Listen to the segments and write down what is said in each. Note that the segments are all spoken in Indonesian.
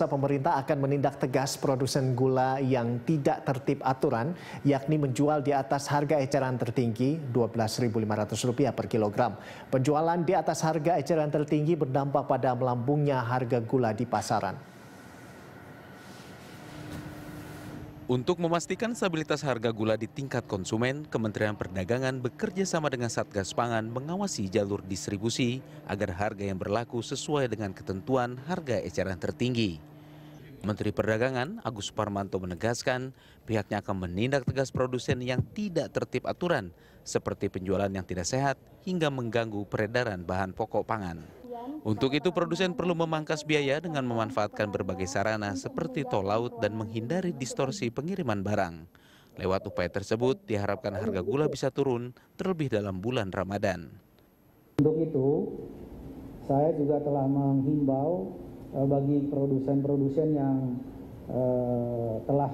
Pemerintah akan menindak tegas produsen gula yang tidak tertib aturan, yakni menjual di atas harga eceran tertinggi Rp12.500 per kilogram. Penjualan di atas harga eceran tertinggi berdampak pada melambungnya harga gula di pasaran. Untuk memastikan stabilitas harga gula di tingkat konsumen, Kementerian Perdagangan bekerja sama dengan Satgas Pangan mengawasi jalur distribusi agar harga yang berlaku sesuai dengan ketentuan harga eceran tertinggi. Menteri Perdagangan Agus Suparmanto menegaskan pihaknya akan menindak tegas produsen yang tidak tertib aturan, seperti penjualan yang tidak sehat hingga mengganggu peredaran bahan pokok pangan. Untuk itu, produsen perlu memangkas biaya dengan memanfaatkan berbagai sarana seperti tol laut dan menghindari distorsi pengiriman barang. Lewat upaya tersebut, diharapkan harga gula bisa turun terlebih dalam bulan Ramadan. Untuk itu, saya juga telah menghimbau bagi produsen-produsen yang telah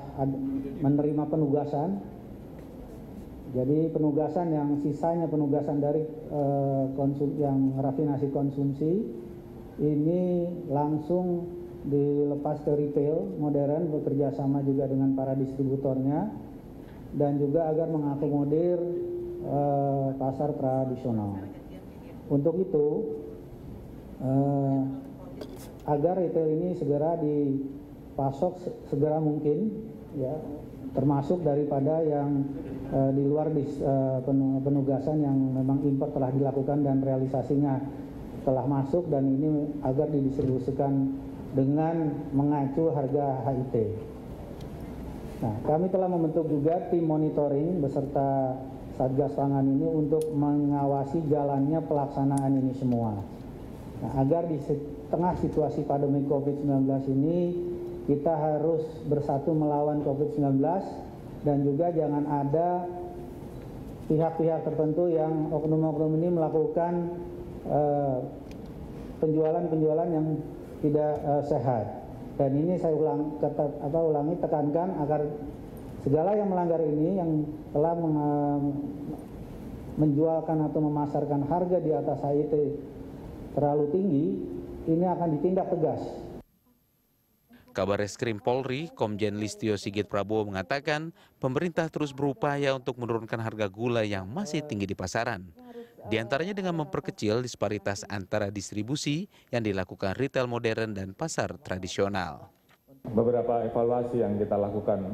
menerima penugasan. Jadi penugasan yang sisanya penugasan dari yang rafinasi konsumsi ini langsung dilepas ke retail modern, bekerja sama juga dengan para distributornya dan juga agar mengakomodir pasar tradisional. Untuk itu agar retail ini segera dipasok segera mungkin, ya, termasuk daripada yang di luar penugasan yang memang impor telah dilakukan dan realisasinya telah masuk, dan ini agar didistribusikan dengan mengacu harga HIT. Nah, kami telah membentuk juga tim monitoring beserta Satgas Pangan ini untuk mengawasi jalannya pelaksanaan ini semua. Nah, agar di tengah situasi pandemi COVID-19 ini kita harus bersatu melawan COVID-19 dan juga jangan ada pihak-pihak tertentu yang oknum-oknum ini melakukan penjualan-penjualan yang tidak sehat. Dan ini saya ulangi tekankan agar segala yang melanggar ini, yang telah menjualkan atau memasarkan harga di atas HIT terlalu tinggi, ini akan ditindak tegas. Kabar Reskrim Polri, Komjen Listio Sigit Prabowo mengatakan pemerintah terus berupaya untuk menurunkan harga gula yang masih tinggi di pasaran. Di antaranya dengan memperkecil disparitas antara distribusi yang dilakukan retail modern dan pasar tradisional. Beberapa evaluasi yang kita lakukan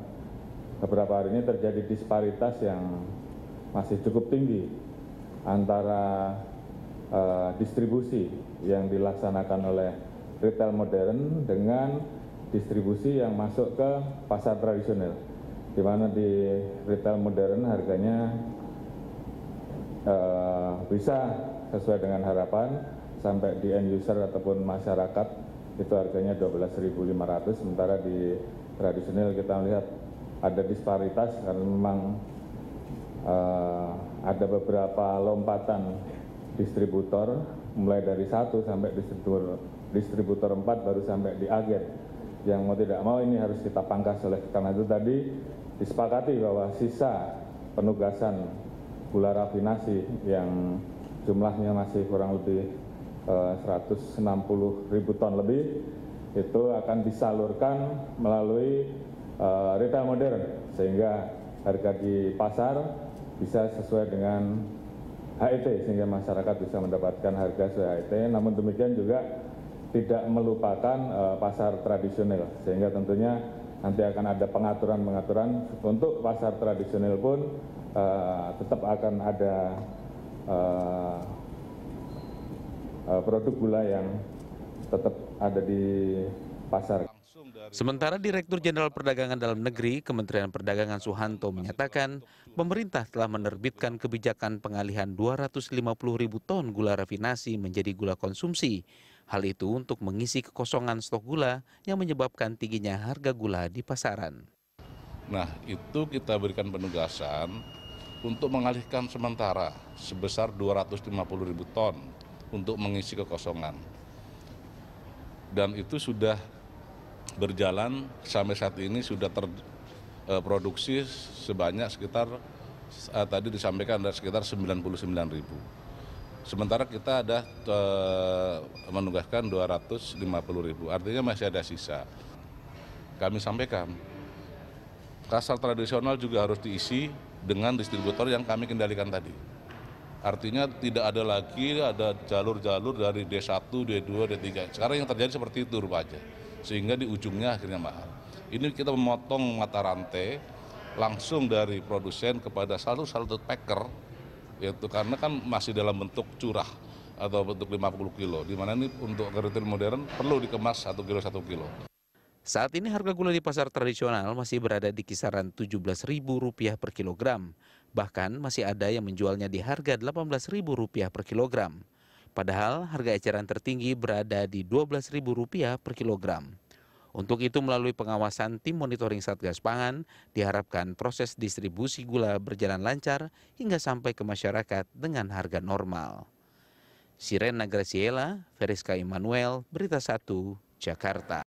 beberapa hari ini terjadi disparitas yang masih cukup tinggi antara distribusi yang dilaksanakan oleh retail modern dengan distribusi yang masuk ke pasar tradisional, di mana di retail modern harganya bisa sesuai dengan harapan sampai di end user ataupun masyarakat itu harganya 12.500, sementara di tradisional kita melihat ada disparitas karena memang ada beberapa lompatan distributor, mulai dari 1 sampai distributor 4 baru sampai di agen. Yang mau tidak mau ini harus kita pangkas, oleh karena itu tadi disepakati bahwa sisa penugasan gula rafinasi yang jumlahnya masih kurang lebih 160.000 ton lebih itu akan disalurkan melalui retail modern sehingga harga di pasar bisa sesuai dengan HIT sehingga masyarakat bisa mendapatkan harga sesuai HIT. Namun demikian juga tidak melupakan pasar tradisional, sehingga tentunya nanti akan ada pengaturan-pengaturan untuk pasar tradisional pun tetap akan ada produk gula yang tetap ada di pasar. Sementara Direktur Jenderal Perdagangan Dalam Negeri Kementerian Perdagangan Suhanto menyatakan pemerintah telah menerbitkan kebijakan pengalihan 250.000 ton gula rafinasi menjadi gula konsumsi. Hal itu untuk mengisi kekosongan stok gula yang menyebabkan tingginya harga gula di pasaran. Nah, itu kita berikan penugasan untuk mengalihkan sementara sebesar 250.000 ton untuk mengisi kekosongan. Dan itu sudah berjalan sampai saat ini, sudah terproduksi sebanyak sekitar tadi disampaikan ada sekitar 99.000. Sementara kita ada menugaskan 250.000, artinya masih ada sisa. Kami sampaikan, kasal tradisional juga harus diisi dengan distributor yang kami kendalikan tadi. Artinya tidak ada lagi jalur-jalur dari D1, D2, D3. Sekarang yang terjadi seperti itu rupanya, sehingga di ujungnya akhirnya mahal. Ini kita memotong mata rantai langsung dari produsen kepada satu packer, yaitu karena kan masih dalam bentuk curah atau bentuk 50 kilo, di mana ini untuk retail modern perlu dikemas 1 kilo. Saat ini harga gula di pasar tradisional masih berada di kisaran Rp17.000 per kilogram. Bahkan masih ada yang menjualnya di harga Rp18.000 per kilogram. Padahal harga eceran tertinggi berada di Rp12.000 per kilogram. Untuk itu melalui pengawasan tim monitoring Satgas Pangan, diharapkan proses distribusi gula berjalan lancar hingga sampai ke masyarakat dengan harga normal. Sirena Graciela, Veriska Immanuel, Berita 1, Jakarta.